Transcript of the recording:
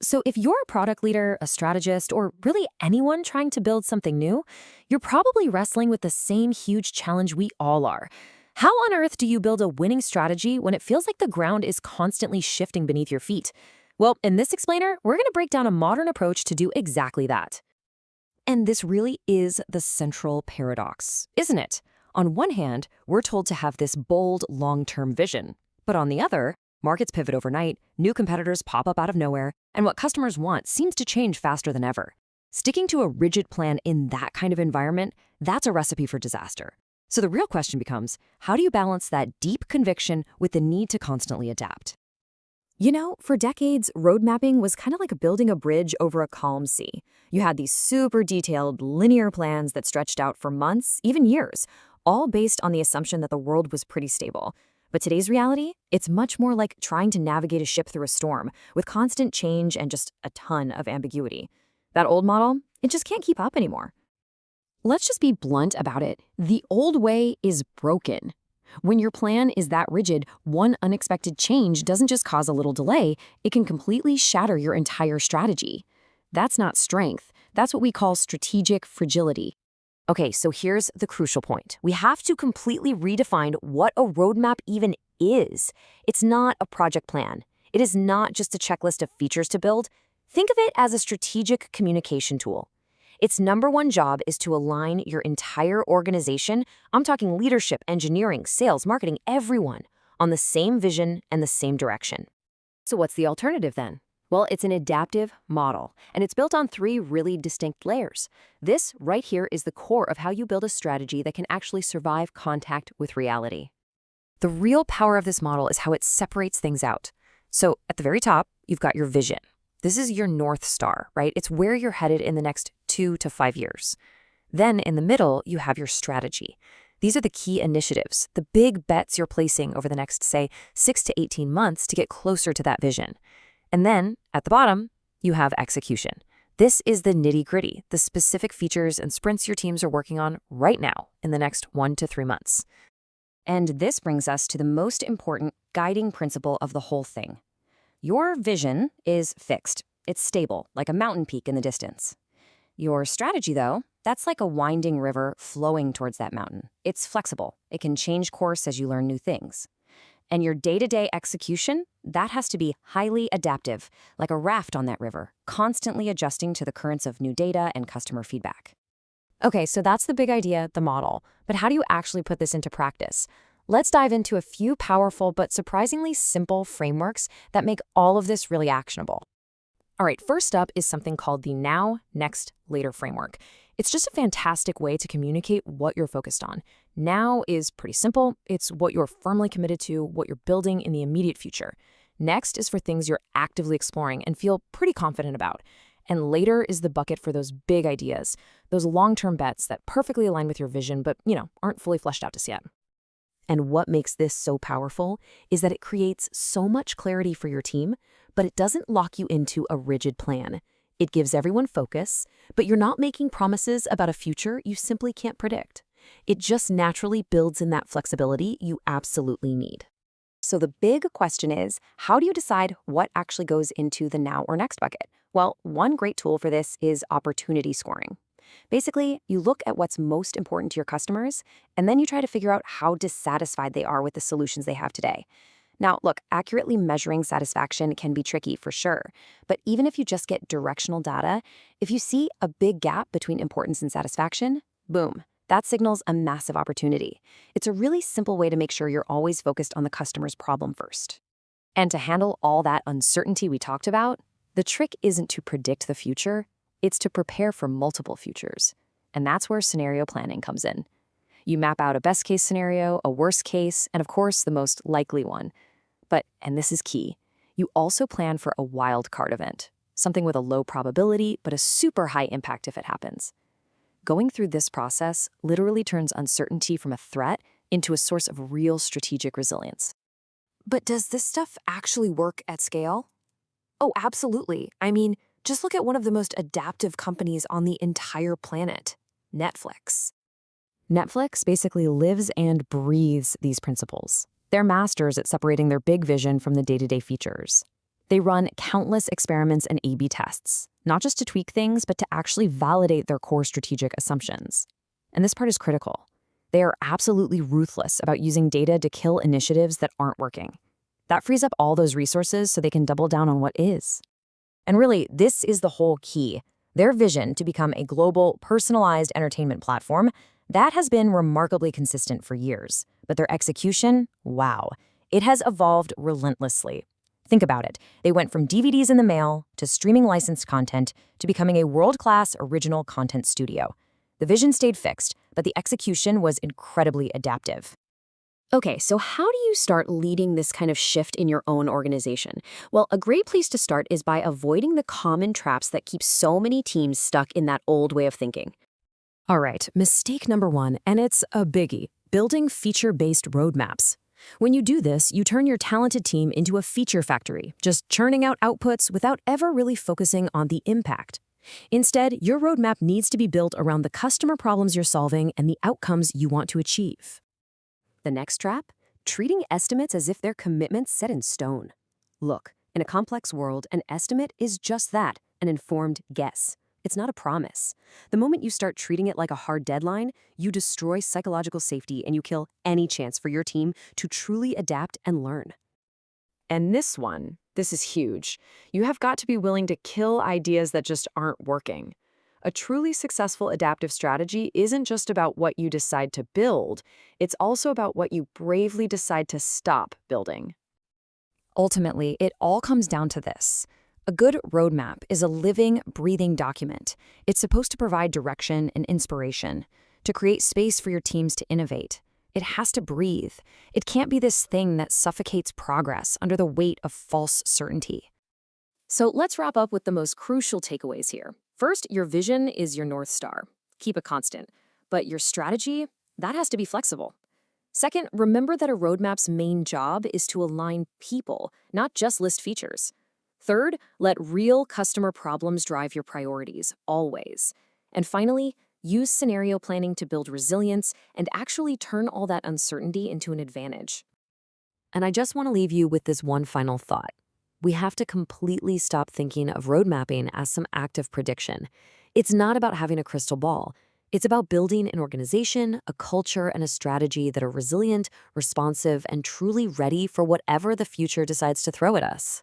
So if you're a product leader, a strategist, or really anyone trying to build something new, you're probably wrestling with the same huge challenge we all are. How on earth do you build a winning strategy when it feels like the ground is constantly shifting beneath your feet? Well, in this explainer, we're going to break down a modern approach to do exactly that. And this really is the central paradox, isn't it? On one hand, we're told to have this bold, long-term vision. But on the other, markets pivot overnight, new competitors pop up out of nowhere, and what customers want seems to change faster than ever. Sticking to a rigid plan in that kind of environment, that's a recipe for disaster. So the real question becomes, how do you balance that deep conviction with the need to constantly adapt? You know, for decades, road mapping was kind of like building a bridge over a calm sea. You had these super detailed, linear plans that stretched out for months, even years, all based on the assumption that the world was pretty stable. But today's reality, it's much more like trying to navigate a ship through a storm, with constant change and just a ton of ambiguity. That old model, it just can't keep up anymore. Let's just be blunt about it. The old way is broken. When your plan is that rigid, one unexpected change doesn't just cause a little delay, it can completely shatter your entire strategy. That's not strength. That's what we call strategic fragility. Okay, so here's the crucial point. We have to completely redefine what a roadmap even is. It's not a project plan. It is not just a checklist of features to build. Think of it as a strategic communication tool. Its number one job is to align your entire organization, I'm talking leadership, engineering, sales, marketing, everyone, on the same vision and the same direction. So what's the alternative then? Well, it's an adaptive model, and it's built on three really distinct layers. This right here is the core of how you build a strategy that can actually survive contact with reality. The real power of this model is how it separates things out. So at the very top, you've got your vision. This is your North Star, right? It's where you're headed in the next 2 to 5 years. Then in the middle, you have your strategy. These are the key initiatives, the big bets you're placing over the next, say, 6 to 18 months to get closer to that vision. And then at the bottom, you have execution. This is the nitty-gritty, the specific features and sprints your teams are working on right now in the next 1 to 3 months. And this brings us to the most important guiding principle of the whole thing. Your vision is fixed. It's stable, like a mountain peak in the distance. Your strategy, though, that's like a winding river flowing towards that mountain. It's flexible. It can change course as you learn new things. And your day-to-day execution, that has to be highly adaptive, like a raft on that river, constantly adjusting to the currents of new data and customer feedback. Okay, so that's the big idea, the model. But how do you actually put this into practice? Let's dive into a few powerful but surprisingly simple frameworks that make all of this really actionable. All right, first up is something called the Now, Next, Later framework. It's just a fantastic way to communicate what you're focused on. Now is pretty simple. It's what you're firmly committed to, what you're building in the immediate future. Next is for things you're actively exploring and feel pretty confident about. And later is the bucket for those big ideas, those long-term bets that perfectly align with your vision but, aren't fully fleshed out just yet. And what makes this so powerful is that it creates so much clarity for your team, but it doesn't lock you into a rigid plan. It gives everyone focus, but you're not making promises about a future you simply can't predict. It just naturally builds in that flexibility you absolutely need. So the big question is, how do you decide what actually goes into the now or next bucket? Well, one great tool for this is opportunity scoring. Basically, you look at what's most important to your customers, and then you try to figure out how dissatisfied they are with the solutions they have today. Now, look, accurately measuring satisfaction can be tricky for sure, but even if you just get directional data, if you see a big gap between importance and satisfaction, boom, that signals a massive opportunity. It's a really simple way to make sure you're always focused on the customer's problem first. And to handle all that uncertainty we talked about, the trick isn't to predict the future, it's to prepare for multiple futures. And that's where scenario planning comes in. You map out a best case scenario, a worst case, and of course, the most likely one. But, and this is key, you also plan for a wild card event, something with a low probability, but a super high impact if it happens. Going through this process literally turns uncertainty from a threat into a source of real strategic resilience. But does this stuff actually work at scale? Oh, absolutely. I mean, just look at one of the most adaptive companies on the entire planet, Netflix. Netflix basically lives and breathes these principles. They're masters at separating their big vision from the day-to-day features. They run countless experiments and A/B tests, not just to tweak things, but to actually validate their core strategic assumptions. And this part is critical. They are absolutely ruthless about using data to kill initiatives that aren't working. That frees up all those resources so they can double down on what is. And really, this is the whole key. Their vision to become a global, personalized entertainment platform, that has been remarkably consistent for years. But their execution, wow, it has evolved relentlessly. Think about it. They went from DVDs in the mail to streaming licensed content to becoming a world-class original content studio. The vision stayed fixed, but the execution was incredibly adaptive. Okay, so how do you start leading this kind of shift in your own organization? Well, a great place to start is by avoiding the common traps that keep so many teams stuck in that old way of thinking. All right, mistake number one, and it's a biggie, building feature-based roadmaps. When you do this, you turn your talented team into a feature factory, just churning out outputs without ever really focusing on the impact. Instead, your roadmap needs to be built around the customer problems you're solving and the outcomes you want to achieve. The next trap? Treating estimates as if they're commitments set in stone. Look, in a complex world, an estimate is just that, an informed guess. It's not a promise. The moment you start treating it like a hard deadline, you destroy psychological safety and you kill any chance for your team to truly adapt and learn. And this is huge. You have got to be willing to kill ideas that just aren't working. A truly successful adaptive strategy isn't just about what you decide to build, it's also about what you bravely decide to stop building. Ultimately, it all comes down to this. A good roadmap is a living, breathing document. It's supposed to provide direction and inspiration, to create space for your teams to innovate. It has to breathe. It can't be this thing that suffocates progress under the weight of false certainty. So let's wrap up with the most crucial takeaways here. First, your vision is your North Star. Keep it constant. But your strategy, that has to be flexible. Second, remember that a roadmap's main job is to align people, not just list features. Third, let real customer problems drive your priorities, always. And finally, use scenario planning to build resilience and actually turn all that uncertainty into an advantage. And I just want to leave you with this one final thought. We have to completely stop thinking of road mapping as some act of prediction. It's not about having a crystal ball. It's about building an organization, a culture, and a strategy that are resilient, responsive, and truly ready for whatever the future decides to throw at us.